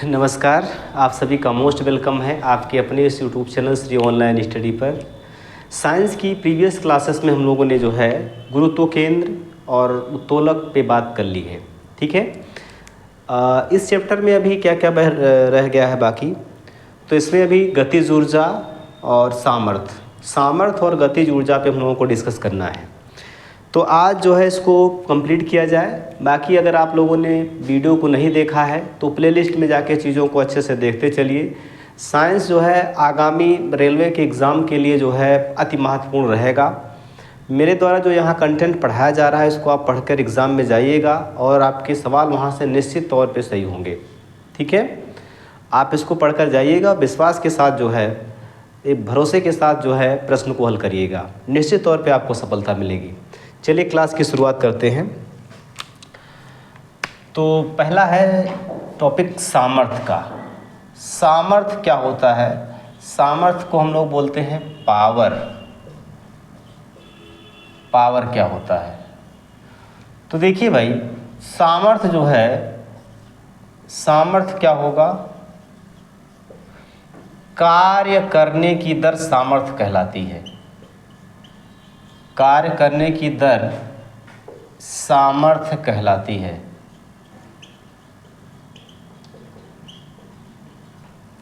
नमस्कार, आप सभी का मोस्ट वेलकम है आपके अपने इस YouTube channel Shri online study पर। साइंस की प्रीवियस क्लासेस में हम लोगों ने जो है गुरुत्व केंद्र और उत्तोलक पे बात कर ली है। ठीक है, इस चैप्टर में अभी क्या क्या रह गया है बाकी, तो इसमें अभी गतिज ऊर्जा और सामर्थ्य और गतिज ऊर्जा पे हम लोगों को डिस्कस करना है। तो आज जो है इसको कंप्लीट किया जाए। बाकी अगर आप लोगों ने वीडियो को नहीं देखा है तो प्लेलिस्ट में जाके चीज़ों को अच्छे से देखते चलिए। साइंस जो है आगामी रेलवे के एग्ज़ाम के लिए जो है अति महत्वपूर्ण रहेगा। मेरे द्वारा जो यहाँ कंटेंट पढ़ाया जा रहा है इसको आप पढ़कर एग्ज़ाम में जाइएगा और आपके सवाल वहाँ से निश्चित तौर पे सही होंगे। ठीक है, आप इसको पढ़कर जाइएगा, विश्वास के साथ जो है, एक भरोसे के साथ जो है प्रश्न को हल करिएगा, निश्चित तौर पे आपको सफलता मिलेगी। चलिए क्लास की शुरुआत करते हैं। तो पहला है टॉपिक सामर्थ्य का। सामर्थ्य क्या होता है? सामर्थ्य को हम लोग बोलते हैं पावर। पावर क्या होता है? तो देखिए भाई, सामर्थ्य जो है, सामर्थ्य क्या होगा? कार्य करने की दर सामर्थ्य कहलाती है। कार्य करने की दर सामर्थ्य कहलाती है।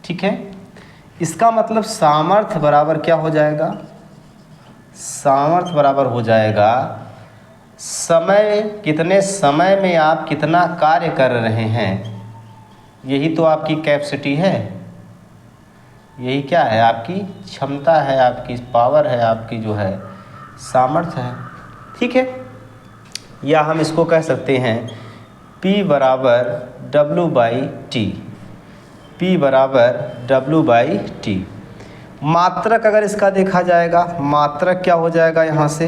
ठीक है, इसका मतलब सामर्थ्य बराबर क्या हो जाएगा? सामर्थ्य बराबर हो जाएगा समय, कितने समय में आप कितना कार्य कर रहे हैं। यही तो आपकी कैपेसिटी है, यही क्या है? आपकी क्षमता है, आपकी पावर है, आपकी जो है सामर्थ्य है। ठीक है, या हम इसको कह सकते हैं P बराबर W/T। P बराबर W/T। मात्रक अगर इसका देखा जाएगा, मात्रक क्या हो जाएगा यहाँ से?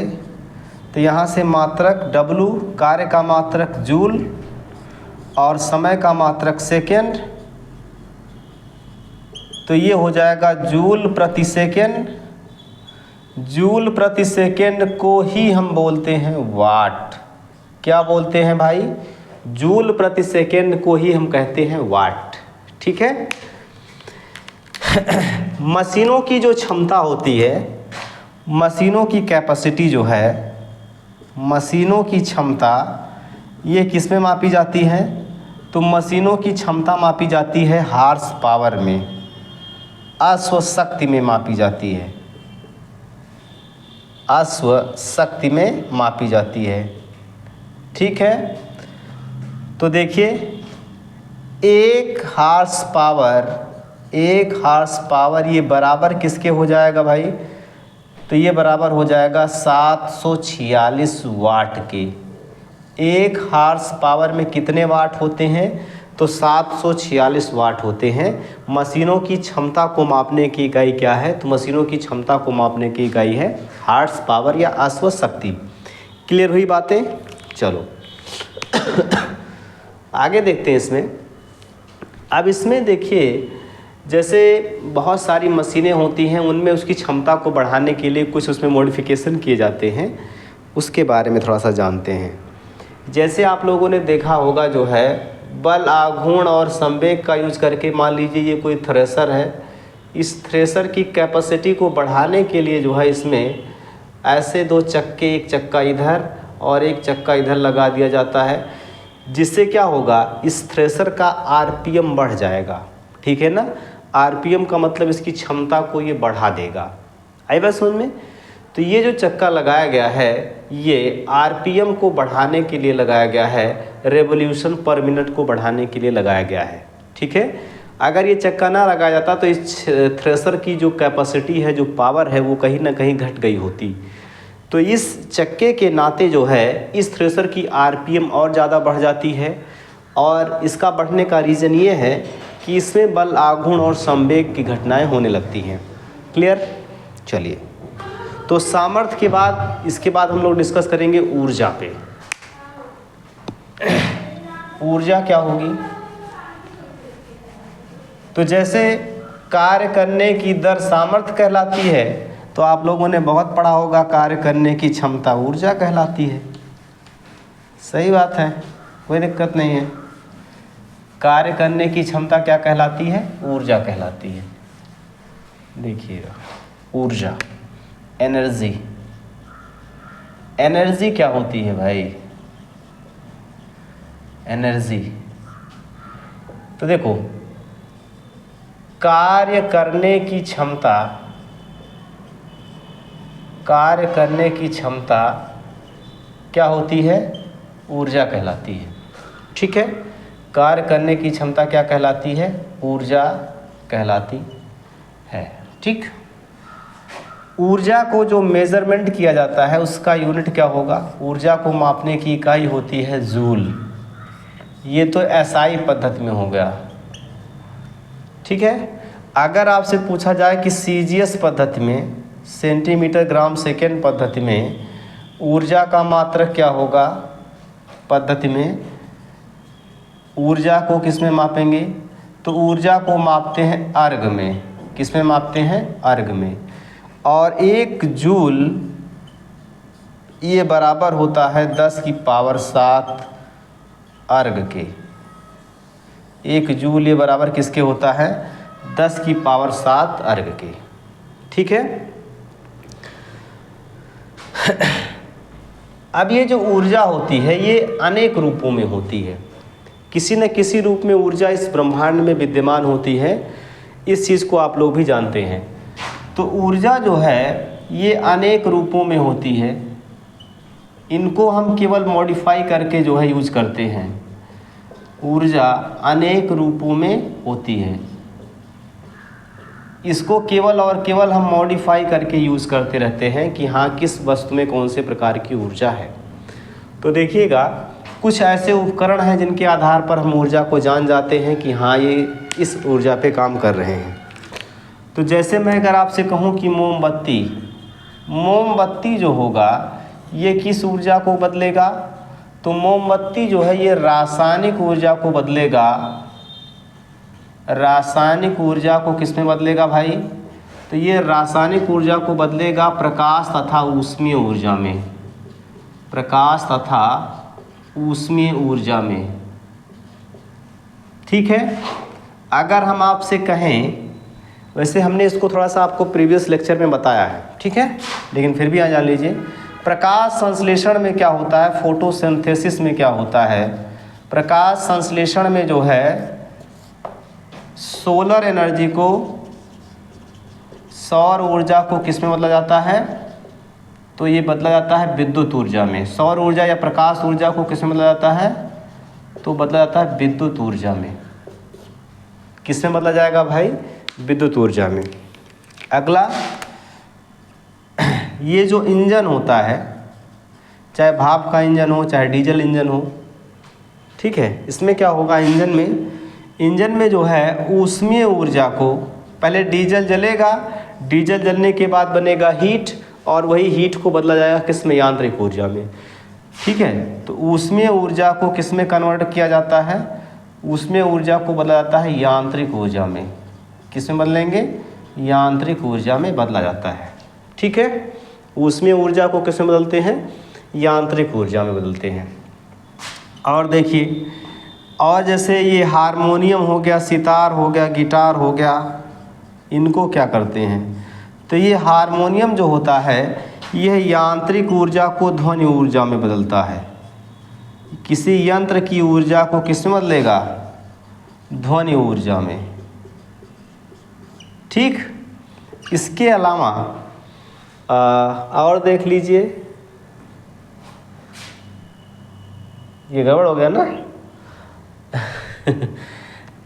तो यहाँ से मात्रक W, कार्य का मात्रक जूल और समय का मात्रक सेकेंड, तो ये हो जाएगा जूल प्रति सेकेंड। जूल प्रति सेकेंड को ही हम बोलते हैं वाट। क्या बोलते हैं भाई? जूल प्रति सेकेंड को ही हम कहते हैं वाट। ठीक है, मशीनों की जो क्षमता होती है, मशीनों की कैपेसिटी जो है, मशीनों की क्षमता, ये किस में मापी जाती है? तो मशीनों की क्षमता मापी जाती है हार्स पावर में, अश्व शक्ति में मापी जाती है, अश्व शक्ति में मापी जाती है। ठीक है, तो देखिए एक हार्स पावर ये बराबर किसके हो जाएगा भाई? तो ये बराबर हो जाएगा 746 वाट के। एक हार्स पावर में कितने वाट होते हैं? तो 746 वाट होते हैं। मशीनों की क्षमता को मापने की इकाई क्या है? तो मशीनों की क्षमता को मापने की इकाई है हार्स पावर या अश्व शक्ति। क्लियर हुई बातें? चलो आगे देखते हैं इसमें। अब इसमें देखिए, जैसे बहुत सारी मशीनें होती हैं, उनमें उसकी क्षमता को बढ़ाने के लिए कुछ उसमें मॉडिफिकेशन किए जाते हैं, उसके बारे में थोड़ा सा जानते हैं। जैसे आप लोगों ने देखा होगा जो है बल, आघूर्ण और संवेग का यूज करके, मान लीजिए ये कोई थ्रेसर है, इस थ्रेसर की कैपेसिटी को बढ़ाने के लिए जो है इसमें ऐसे दो चक्के, एक चक्का इधर और एक चक्का इधर लगा दिया जाता है, जिससे क्या होगा? इस थ्रेसर का आरपीएम बढ़ जाएगा। ठीक है ना, आरपीएम का मतलब इसकी क्षमता को ये बढ़ा देगा। आई बात समझ में? तो ये जो चक्का लगाया गया है ये आरपीएम को बढ़ाने के लिए लगाया गया है, रेवोल्यूशन पर मिनट को बढ़ाने के लिए लगाया गया है। ठीक है, अगर ये चक्का ना लगाया जाता तो इस थ्रेसर की जो कैपेसिटी है, जो पावर है, वो कहीं ना कहीं घट गई होती। तो इस चक्के के नाते जो है इस थ्रेसर की आरपीएम और ज़्यादा बढ़ जाती है, और इसका बढ़ने का रीज़न ये है कि इसमें बल, आघूर्ण और संवेग की घटनाएं होने लगती हैं। क्लियर? चलिए, तो सामर्थ्य के बाद, इसके बाद हम लोग डिस्कस करेंगे ऊर्जा पे। ऊर्जा क्या होगी? तो जैसे कार्य करने की दर सामर्थ्य कहलाती है, तो आप लोगों ने बहुत पढ़ा होगा कार्य करने की क्षमता ऊर्जा कहलाती है। सही बात है, कोई दिक्कत नहीं है। कार्य करने की क्षमता क्या कहलाती है? ऊर्जा कहलाती है। देखिएगा, ऊर्जा, एनर्जी। एनर्जी क्या होती है भाई? एनर्जी तो देखो, कार्य करने की क्षमता, कार्य करने की क्षमता क्या होती है? ऊर्जा कहलाती है। ठीक है, कार्य करने की क्षमता क्या कहलाती है? ऊर्जा कहलाती है। ठीक, ऊर्जा को जो मेजरमेंट किया जाता है उसका यूनिट क्या होगा? ऊर्जा को मापने की इकाई होती है जूल। ये तो एसआई पद्धति में हो गया। ठीक है, अगर आपसे पूछा जाए कि सीजीएस पद्धति में, सेंटीमीटर ग्राम सेकेंड पद्धति में ऊर्जा का मात्रक क्या होगा? पद्धति में ऊर्जा को किस में मापेंगे? तो ऊर्जा को मापते हैं अर्ग में। किस में मापते हैं? अर्ग में। और 1 जूल ये बराबर होता है 10 की पावर 7 अर्ग के। 1 जूल ये बराबर किसके होता है? 10 की पावर 7 अर्ग के। ठीक है, अब ये जो ऊर्जा होती है ये अनेक रूपों में होती है। किसी न किसी रूप में ऊर्जा इस ब्रह्मांड में विद्यमान होती है। इस चीज़ को आप लोग भी जानते हैं। तो ऊर्जा जो है ये अनेक रूपों में होती है। इनको हम केवल मॉडिफाई करके जो है यूज करते हैं। ऊर्जा अनेक रूपों में होती है, इसको केवल और केवल हम मॉडिफाई करके यूज़ करते रहते हैं कि हाँ किस वस्तु में कौन से प्रकार की ऊर्जा है। तो देखिएगा, कुछ ऐसे उपकरण हैं जिनके आधार पर हम ऊर्जा को जान जाते हैं कि हाँ ये इस ऊर्जा पे काम कर रहे हैं। तो जैसे मैं अगर आपसे कहूँ कि मोमबत्ती, मोमबत्ती जो होगा ये किस ऊर्जा को बदलेगा? तो मोमबत्ती जो है ये रासायनिक ऊर्जा को बदलेगा। रासायनिक ऊर्जा को किस में बदलेगा भाई? तो ये रासायनिक ऊर्जा को बदलेगा प्रकाश तथा ऊष्मीय ऊर्जा में। प्रकाश तथा ऊष्मीय ऊर्जा में। ठीक है, अगर हम आपसे कहें, वैसे हमने इसको थोड़ा सा आपको प्रीवियस लेक्चर में बताया है, ठीक है, लेकिन फिर भी जान लीजिए, प्रकाश संश्लेषण में क्या होता है, फोटोसिंथेसिस में क्या होता है। प्रकाश संश्लेषण में जो है सोलर एनर्जी को, सौर ऊर्जा को किस में बदला जाता है? तो ये बदला जाता है विद्युत ऊर्जा में। सौर ऊर्जा या प्रकाश ऊर्जा को किस में बदला जाता है? तो बदला जाता है विद्युत ऊर्जा में। किस में बदला जाएगा भाई? विद्युत ऊर्जा में। अगला, ये जो इंजन होता है, चाहे भाप का इंजन हो चाहे डीजल इंजन हो, ठीक है, इसमें क्या होगा? इंजन में जो है ऊष्मीय ऊर्जा को, पहले डीजल जलेगा, डीजल जलने के बाद बनेगा हीट, और वही हीट को बदला जाएगा किस में? यांत्रिक ऊर्जा में। ठीक है, तो ऊष्मीय ऊर्जा को किस में कन्वर्ट किया जाता है? ऊष्मीय ऊर्जा को बदला जाता है यांत्रिक ऊर्जा में। किस में बदलेंगे? यांत्रिक ऊर्जा में बदला जाता है। ठीक है, ऊष्मीय ऊर्जा को किस में बदलते हैं? यांत्रिक ऊर्जा में बदलते हैं। और देखिए, और जैसे ये हारमोनियम हो गया, सितार हो गया, गिटार हो गया, इनको क्या करते हैं? तो ये हारमोनियम जो होता है यह यांत्रिक ऊर्जा को ध्वनि ऊर्जा में बदलता है। किसी यंत्र की ऊर्जा को किस में बदलेगा? ध्वनि ऊर्जा में। ठीक, इसके अलावा और देख लीजिए, ये गड़बड़ हो गया ना।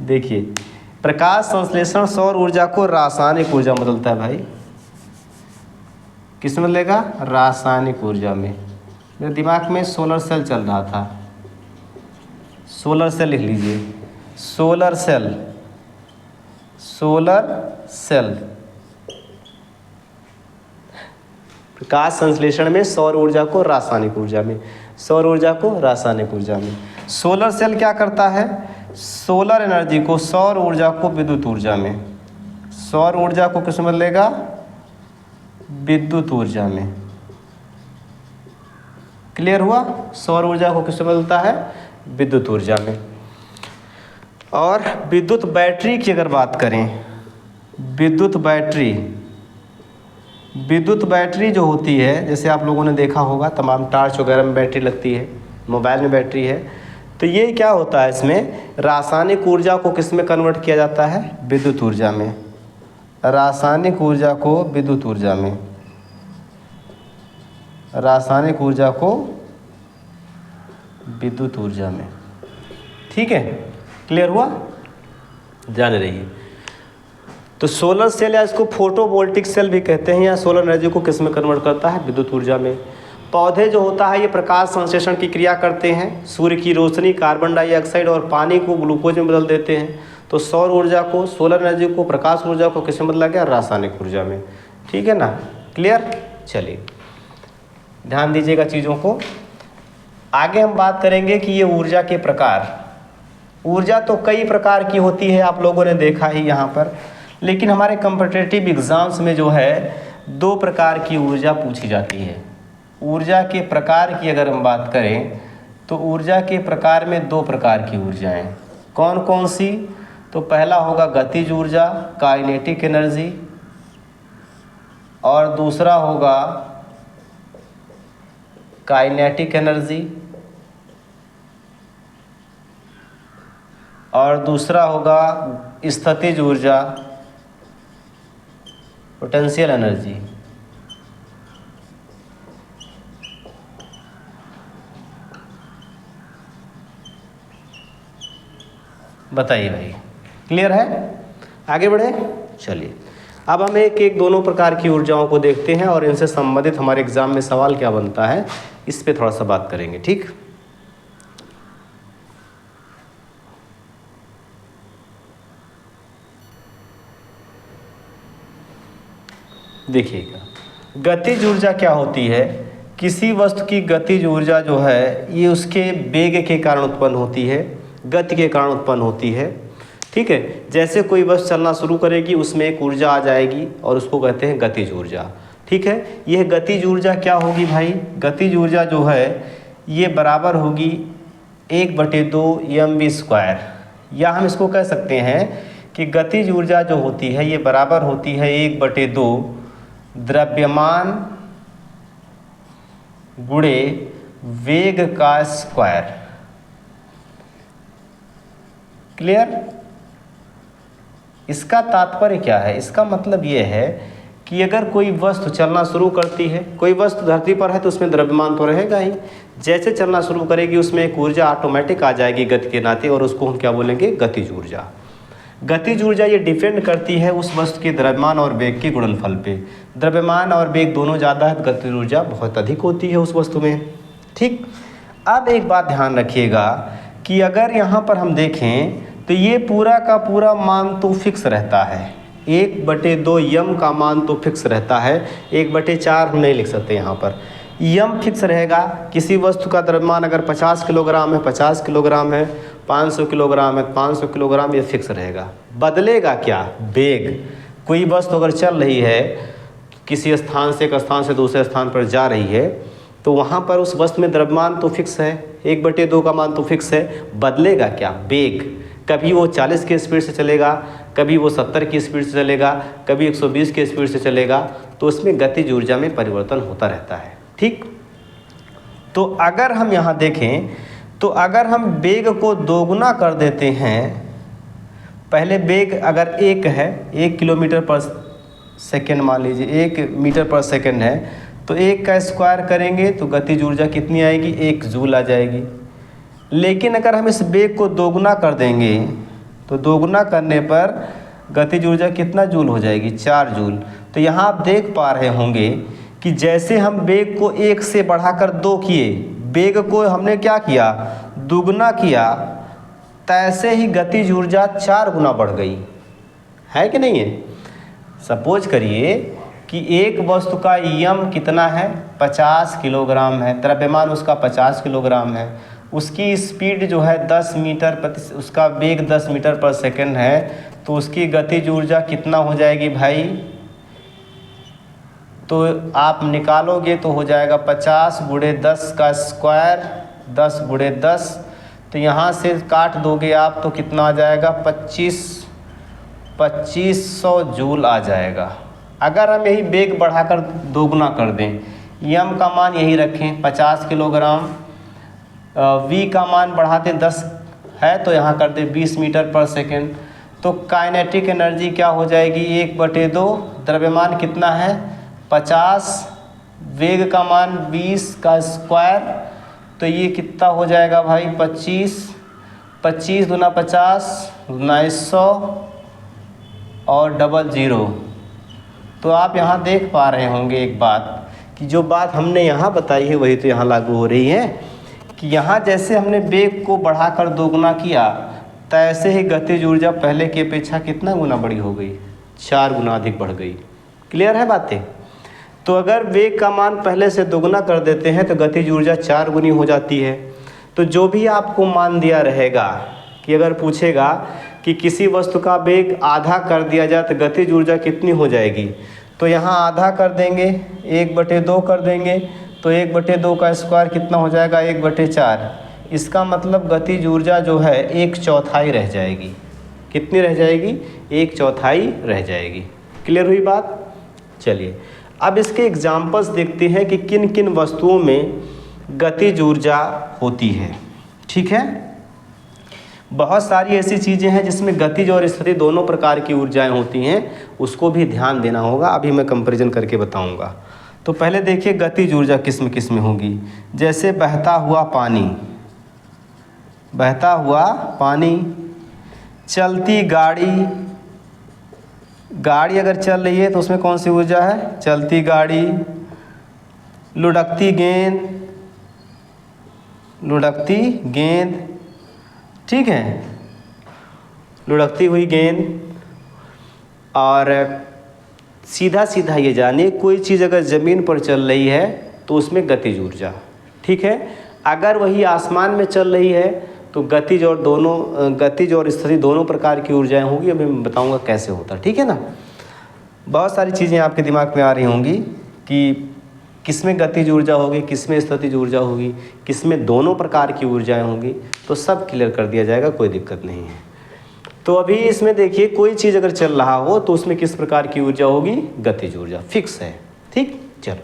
देखिए, प्रकाश संश्लेषण सौर ऊर्जा को रासायनिक ऊर्जा में बदलता है भाई। किस में बदलेगा? रासायनिक ऊर्जा में। मेरे दिमाग में सोलर सेल चल रहा था, सोलर सेल लिख लीजिए, सोलर सेल, सोलर सेल। प्रकाश संश्लेषण में सौर ऊर्जा को रासायनिक ऊर्जा में, सौर ऊर्जा को रासायनिक ऊर्जा में। सोलर सेल क्या करता है? सोलर एनर्जी को, सौर ऊर्जा को विद्युत ऊर्जा में, सौर ऊर्जा को किस में बदलेगा? विद्युत ऊर्जा में। क्लियर हुआ? सौर ऊर्जा को किस में बदलता है? विद्युत ऊर्जा में। और विद्युत बैटरी की अगर बात करें, विद्युत बैटरी जो होती है, जैसे आप लोगों ने देखा होगा तमाम टार्च वगैरह में बैटरी लगती है, मोबाइल में बैटरी है, तो ये क्या होता है, इसमें रासायनिक ऊर्जा को किस में कन्वर्ट किया जाता है, विद्युत ऊर्जा में। रासायनिक ऊर्जा को विद्युत ऊर्जा में, रासायनिक ऊर्जा को विद्युत ऊर्जा में। ठीक है, क्लियर हुआ, जान रहिए। तो सोलर सेल या इसको फोटोवोल्टिक सेल भी कहते हैं, या सोलर एनर्जी को किस में कन्वर्ट करता है, विद्युत ऊर्जा में। पौधे जो होता है ये प्रकाश संश्लेषण की क्रिया करते हैं, सूर्य की रोशनी, कार्बन डाइऑक्साइड और पानी को ग्लूकोज में बदल देते हैं। तो सौर ऊर्जा को, सोलर एनर्जी को, प्रकाश ऊर्जा को किस में बदला गया, रासायनिक ऊर्जा में। ठीक है ना, क्लियर। चलिए ध्यान दीजिएगा चीज़ों को। आगे हम बात करेंगे कि ये ऊर्जा के प्रकार। ऊर्जा तो कई प्रकार की होती है, आप लोगों ने देखा ही यहाँ पर, लेकिन हमारे कॉम्पिटिटिव एग्ज़ाम्स में जो है 2 प्रकार की ऊर्जा पूछी जाती है। ऊर्जा के प्रकार की अगर हम बात करें तो ऊर्जा के प्रकार में 2 प्रकार की ऊर्जाएं, कौन कौन सी, तो पहला होगा गतिज ऊर्जा, काइनेटिक एनर्जी, और दूसरा होगा काइनेटिक एनर्जी, और दूसरा होगा स्थितिज ऊर्जा, पोटेंशियल एनर्जी। बताइए भाई, क्लियर है, आगे बढ़े। चलिए अब हम एक एक दोनों प्रकार की ऊर्जाओं को देखते हैं और इनसे संबंधित हमारे एग्जाम में सवाल क्या बनता है इस पे थोड़ा सा बात करेंगे। ठीक, देखिएगा, गतिज ऊर्जा क्या होती है, किसी वस्तु की गतिज ऊर्जा जो है ये उसके वेग के कारण उत्पन्न होती है, गति के कारण उत्पन्न होती है। ठीक है, जैसे कोई वस्तु चलना शुरू करेगी उसमें एक ऊर्जा आ जाएगी और उसको कहते हैं गतिज ऊर्जा। ठीक है, यह गतिज ऊर्जा क्या होगी भाई, गतिज ऊर्जा जो है ये बराबर होगी 1/2 mv², या हम इसको कह सकते हैं कि गतिज ऊर्जा जो होती है ये बराबर होती है 1/2 द्रव्यमान गुणे वेग का स्क्वायर। क्लियर, इसका तात्पर्य क्या है, इसका मतलब ये है कि अगर कोई वस्तु चलना शुरू करती है, कोई वस्तु धरती पर है तो उसमें द्रव्यमान तो रहेगा ही, जैसे चलना शुरू करेगी उसमें एक ऊर्जा ऑटोमेटिक आ जाएगी गति के नाते, और उसको हम क्या बोलेंगे, गतिज ऊर्जा। गतिज ऊर्जा ये डिपेंड करती है उस वस्तु के द्रव्यमान और वेग के गुणनफल पे। द्रव्यमान और वेग दोनों ज़्यादा है तो गतिज ऊर्जा बहुत अधिक होती है उस वस्तु में। ठीक, अब एक बात ध्यान रखिएगा कि अगर यहाँ पर हम देखें तो ये पूरा का पूरा मान तो फिक्स रहता है, 1/2 यम का मान तो फिक्स रहता है, 1/4 हम नहीं लिख सकते यहाँ पर, यम फिक्स रहेगा। किसी वस्तु का द्रव्यमान अगर 50 किलोग्राम है 50 किलोग्राम है, 500 किलोग्राम है 500 किलोग्राम, ये फिक्स रहेगा। बदलेगा क्या, वेग। कोई वस्तु अगर चल रही है किसी स्थान से एक स्थान से दूसरे स्थान पर जा रही है तो वहाँ पर उस वस्तु में द्रव्यमान तो फिक्स है, 1/2 का मान तो फिक्स है, बदलेगा क्या, वेग। कभी वो 40 की स्पीड से चलेगा, कभी वो 70 की स्पीड से चलेगा, कभी 120 की स्पीड से चलेगा, तो उसमें गतिज ऊर्जा में परिवर्तन होता रहता है। ठीक, तो अगर हम यहाँ देखें तो अगर हम वेग को दोगुना कर देते हैं, पहले वेग अगर 1 है, 1 किलोमीटर पर सेकेंड मान लीजिए, 1 मीटर पर सेकेंड है, तो 1 का स्क्वायर करेंगे तो गतिज ऊर्जा कितनी आएगी, 1 जूल आ जाएगी। लेकिन अगर हम इस वेग को दोगुना कर देंगे तो दोगुना करने पर गतिज ऊर्जा कितना जूल हो जाएगी, 4 जूल। तो यहाँ आप देख पा रहे होंगे कि जैसे हम वेग को 1 से बढ़ाकर 2 किए, वेग को हमने क्या किया, दुगुना किया, तैसे ही गतिज ऊर्जा 4 गुना बढ़ गई है कि नहीं है। सपोज करिए कि एक वस्तु का यम कितना है, 50 किलोग्राम है, द्रव्यमान उसका 50 किलोग्राम है, उसकी स्पीड जो है 10 मीटर प्रति, उसका वेग 10 मीटर पर सेकंड है, तो उसकी गतिज ऊर्जा कितना हो जाएगी भाई, तो आप निकालोगे तो हो जाएगा 50 × 10 का स्क्वायर, 10 × 10, तो यहाँ से काट दोगे आप तो कितना आ जाएगा, 2500 जूल आ जाएगा। अगर हम यही वेग बढ़ाकर दोगुना कर दें, यम का मान यही रखें 50 किलोग्राम, वी का मान बढ़ाते 10 है तो यहाँ कर दे 20 मीटर पर सेकेंड, तो काइनेटिक एनर्जी क्या हो जाएगी, 1/2, द्रव्यमान कितना है 50, वेग का मान 20 का स्क्वायर, तो ये कितना हो जाएगा भाई 25 दूना 50 दूना 100 और 00। तो आप यहाँ देख पा रहे होंगे एक बात कि जो बात हमने यहाँ बताई है वही तो यहाँ लागू हो रही है कि यहाँ जैसे हमने वेग को बढ़ाकर दोगुना किया तैसे ही गतिज ऊर्जा पहले की अपेक्षा कितना गुना बड़ी हो गई, 4 गुना अधिक बढ़ गई। क्लियर है बातें? तो अगर वेग का मान पहले से दोगुना कर देते हैं तो गतिज ऊर्जा 4 गुनी हो जाती है। तो जो भी आपको मान दिया रहेगा कि अगर पूछेगा कि किसी वस्तु का वेग आधा कर दिया जाए तो गतिज ऊर्जा कितनी हो जाएगी, तो यहाँ आधा कर देंगे, 1/2 कर देंगे, तो 1/2 का स्क्वायर कितना हो जाएगा, 1/4। इसका मतलब गतिज ऊर्जा जो है 1/4 रह जाएगी। कितनी रह जाएगी, 1/4 रह जाएगी। क्लियर हुई बात? चलिए अब इसके एग्जाम्पल्स देखते हैं कि किन किन वस्तुओं में गतिज ऊर्जा होती है। ठीक है, बहुत सारी ऐसी चीज़ें हैं जिसमें गतिज और स्थिति दोनों प्रकार की ऊर्जाएं होती हैं, उसको भी ध्यान देना होगा। अभी मैं कंपैरिजन करके बताऊंगा। तो पहले देखिए गतिज ऊर्जा किस में होगी। जैसे बहता हुआ पानी, चलती गाड़ी अगर चल रही है तो उसमें कौन सी ऊर्जा है, चलती गाड़ी, लुढ़कती गेंद, ठीक है, लुढ़कती हुई गेंद। और सीधा ये जानिए कोई चीज़ अगर ज़मीन पर चल रही है तो उसमें गतिज ऊर्जा, ठीक है। अगर वही आसमान में चल रही है तो गतिज और स्थिति दोनों प्रकार की ऊर्जाएं होंगी। अभी मैं बताऊंगा कैसे होता है, ठीक है ना। बहुत सारी चीज़ें आपके दिमाग में आ रही होंगी कि किसमें गतिज ऊर्जा होगी, किसमें स्थितिज ऊर्जा होगी, किसमें दोनों प्रकार की ऊर्जाएं होंगी, तो सब क्लियर कर दिया जाएगा, कोई दिक्कत नहीं है। तो अभी इसमें देखिए कोई चीज़ अगर चल रहा हो तो उसमें किस प्रकार की ऊर्जा होगी, गतिज ऊर्जा, फिक्स है। ठीक, चलो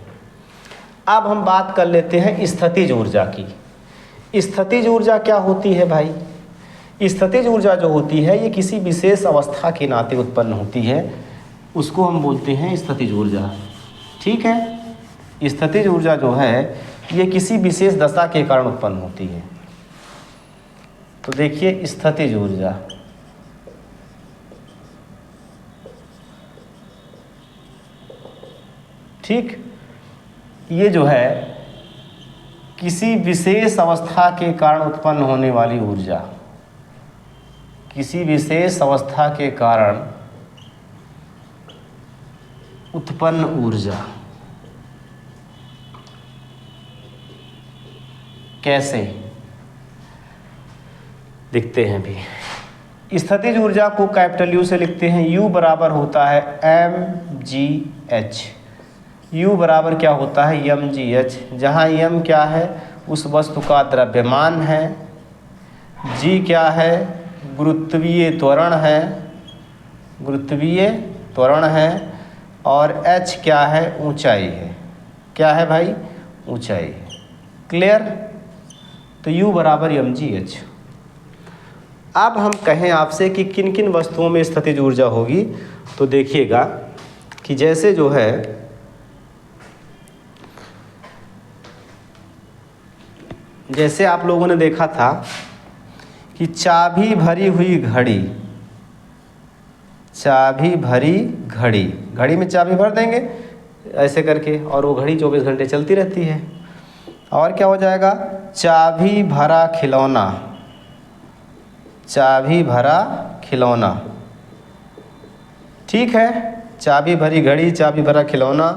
अब हम बात कर लेते हैं स्थितिज ऊर्जा की। स्थितिज ऊर्जा क्या होती है भाई? स्थितिज ऊर्जा जो होती है ये किसी विशेष अवस्था के नाते उत्पन्न होती है, उसको हम बोलते हैं स्थितिज ऊर्जा। ठीक है, स्थितिज ऊर्जा जो है ये किसी विशेष दशा के कारण उत्पन्न होती है। तो देखिए स्थितिज ऊर्जा, ठीक, ये जो है किसी विशेष अवस्था के कारण उत्पन्न होने वाली ऊर्जा, किसी विशेष अवस्था के कारण उत्पन्न ऊर्जा। कैसे लिखते हैं भी? स्थितिज ऊर्जा को कैपिटल यू से लिखते हैं। U बराबर होता है mgh। U बराबर क्या होता है, mgh, जहाँ m क्या है उस वस्तु का द्रव्यमान है, g क्या है गुरुत्वीय त्वरण है, और h क्या है ऊंचाई है। क्या है भाई, ऊंचाई। क्लियर? तो U बराबर mgh। अब हम कहें आपसे कि किन किन वस्तुओं में स्थितिज ऊर्जा होगी, तो देखिएगा कि जैसे जो है जैसे आप लोगों ने देखा था कि चाबी भरी घड़ी में चाबी भर देंगे ऐसे करके और वो घड़ी 24 घंटे चलती रहती है। और क्या हो जाएगा, चाबी भरा खिलौना। ठीक है, चाबी भरी घड़ी, चाबी भरा खिलौना।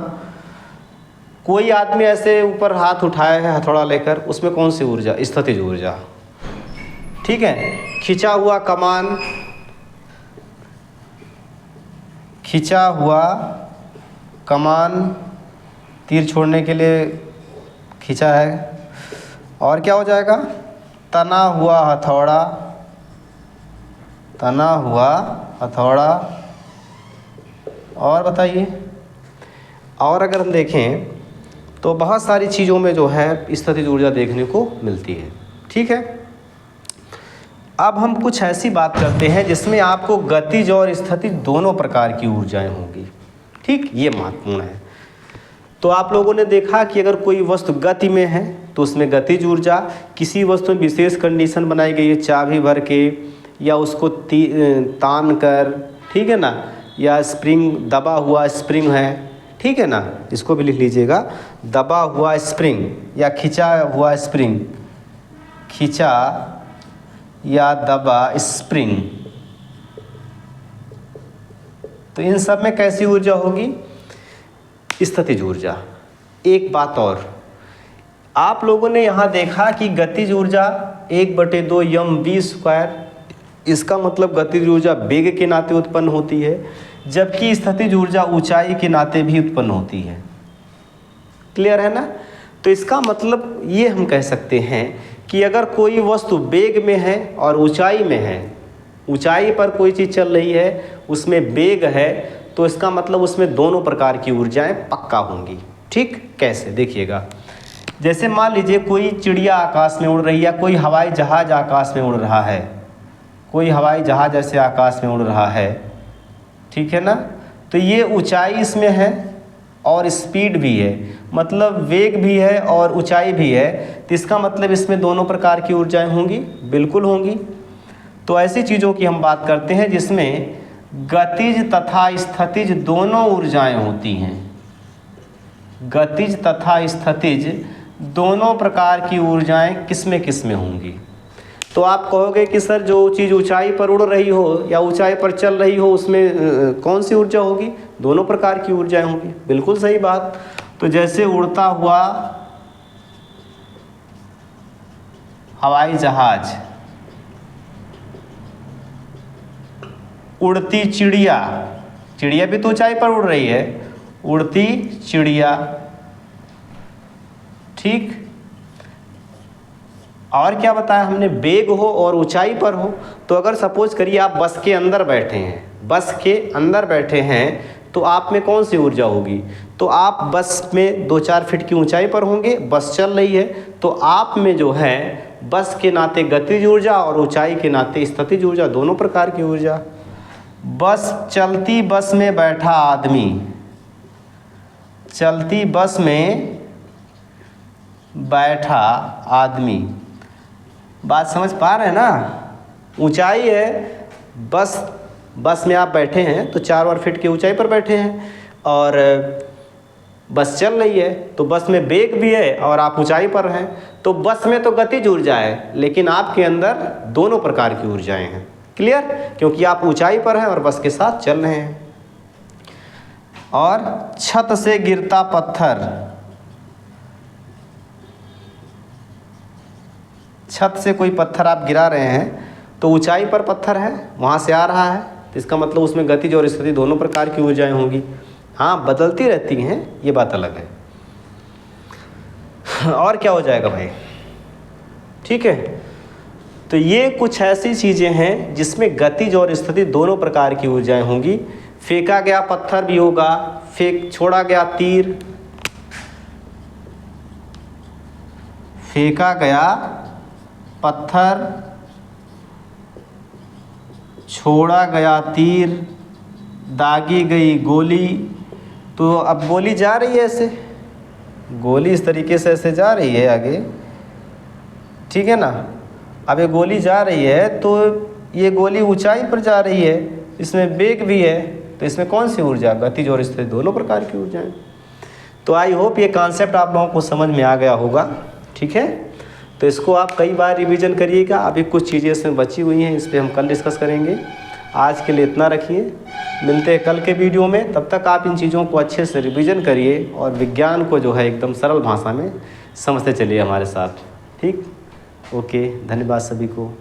कोई आदमी ऐसे ऊपर हाथ उठाया है हथौड़ा लेकर, उसमें कौन सी ऊर्जा, स्थितिज ऊर्जा। ठीक है, खिंचा हुआ कमान तीर छोड़ने के लिए खींचा है। और क्या हो जाएगा, तना हुआ हथौड़ा, तना हुआ हथौड़ा। और बताइए, और अगर हम देखें तो बहुत सारी चीज़ों में जो है स्थितिज ऊर्जा देखने को मिलती है। ठीक है, अब हम कुछ ऐसी बात करते हैं जिसमें आपको गतिज और स्थितिज दोनों प्रकार की ऊर्जाएं होंगी। ठीक, ये महत्वपूर्ण है। तो आप लोगों ने देखा कि अगर कोई वस्तु गति में है तो उसमें गतिज ऊर्जा, किसी वस्तु में विशेष कंडीशन बनाई गई है चाबी भर के या उसको तान कर, ठीक है ना, या स्प्रिंग, दबा हुआ स्प्रिंग है, ठीक है ना, इसको भी लिख लीजिएगा, दबा हुआ स्प्रिंग या खिंचा हुआ स्प्रिंग, खिंचा या दबा स्प्रिंग, तो इन सब में कैसी ऊर्जा होगी? स्थितिज ऊर्जा। एक बात और, आप लोगों ने यहाँ देखा कि गतिज ऊर्जा 1/2 mv², इसका मतलब गतिज ऊर्जा वेग के नाते उत्पन्न होती है, जबकि स्थितिज ऊर्जा ऊंचाई के नाते भी उत्पन्न होती है। क्लियर है ना? तो इसका मतलब ये हम कह सकते हैं कि अगर कोई वस्तु वेग में है और ऊंचाई में है, ऊंचाई पर कोई चीज़ चल रही है, उसमें वेग है, तो इसका मतलब उसमें दोनों प्रकार की ऊर्जाएं पक्का होंगी। ठीक, कैसे? देखिएगा, जैसे मान लीजिए कोई चिड़िया आकाश में उड़ रही है, कोई हवाई जहाज़ आकाश में उड़ रहा है, कोई हवाई जहाज़ ऐसे आकाश में उड़ रहा है, ठीक है ना, तो ये ऊंचाई इसमें है और स्पीड भी है, मतलब वेग भी है और ऊंचाई भी है, तो इसका मतलब इसमें दोनों प्रकार की ऊर्जाएं होंगी, बिल्कुल होंगी। तो ऐसी चीज़ों की हम बात करते हैं जिसमें गतिज तथा स्थितिज दोनों ऊर्जाएं होती हैं। गतिज तथा स्थितिज दोनों प्रकार की ऊर्जाएं किसमें किसमें होंगी? तो आप कहोगे कि सर जो चीज़ ऊंचाई पर उड़ रही हो या ऊंचाई पर चल रही हो उसमें कौन सी ऊर्जा होगी? दोनों प्रकार की ऊर्जाएं होंगी, बिल्कुल सही बात। तो जैसे उड़ता हुआ हवाई जहाज, उड़ती चिड़िया, चिड़िया भी तो ऊंचाई पर उड़ रही है, उड़ती चिड़िया, ठीक। और क्या बताया हमने? वेग हो और ऊंचाई पर हो। तो अगर सपोज करिए आप बस के अंदर बैठे हैं, बस के अंदर बैठे हैं, तो आप में कौन सी ऊर्जा होगी? तो आप बस में 2-4 फीट की ऊंचाई पर होंगे, बस चल रही है, तो आप में जो है बस के नाते गतिज ऊर्जा और ऊंचाई के नाते स्थितिज ऊर्जा, दोनों प्रकार की ऊर्जा। बस, चलती बस में बैठा आदमी, चलती बस में बैठा आदमी, बात समझ पा रहे हैं ना? ऊंचाई है, बस में आप बैठे हैं तो 4 फीट की ऊंचाई पर बैठे हैं और बस चल रही है, तो बस में वेग भी है और आप ऊंचाई पर हैं, तो बस में तो गतिज ऊर्जा है, लेकिन आपके अंदर दोनों प्रकार की ऊर्जाएं हैं। क्लियर? क्योंकि आप ऊंचाई पर हैं और बस के साथ चल रहे हैं। और छत से गिरता पत्थर, छत से कोई पत्थर आप गिरा रहे हैं तो ऊंचाई पर पत्थर है, वहाँ से आ रहा है, तो इसका मतलब उसमें गतिज और स्थितिज दोनों प्रकार की ऊर्जाएं होंगी। हाँ, बदलती रहती हैं, ये बात अलग है। और क्या हो जाएगा भाई? ठीक है, तो ये कुछ ऐसी चीज़ें हैं जिसमें गतिज और स्थितिज दोनों प्रकार की ऊर्जाएं होंगी। फेंका गया पत्थर भी होगा, छोड़ा गया तीर, फेंका गया पत्थर, छोड़ा गया तीर, दागी गई गोली। तो अब गोली जा रही है ऐसे, गोली इस तरीके से ऐसे जा रही है आगे, ठीक है ना। अब ये गोली जा रही है तो ये गोली ऊंचाई पर जा रही है, इसमें वेग भी है, तो इसमें कौन सी ऊर्जा? गतिज और स्थितिज दोनों प्रकार की ऊर्जाएं। तो आई होप ये कॉन्सेप्ट आप लोगों को समझ में आ गया होगा। ठीक है, तो इसको आप कई बार रिवीजन करिएगा। अभी कुछ चीज़ें इसमें बची हुई हैं, इस पर हम कल डिस्कस करेंगे। आज के लिए इतना रखिए, मिलते हैं कल के वीडियो में। तब तक आप इन चीज़ों को अच्छे से रिवीजन करिए और विज्ञान को जो है एकदम सरल भाषा में समझते चलिए हमारे साथ। ठीक, ओके, धन्यवाद सभी को।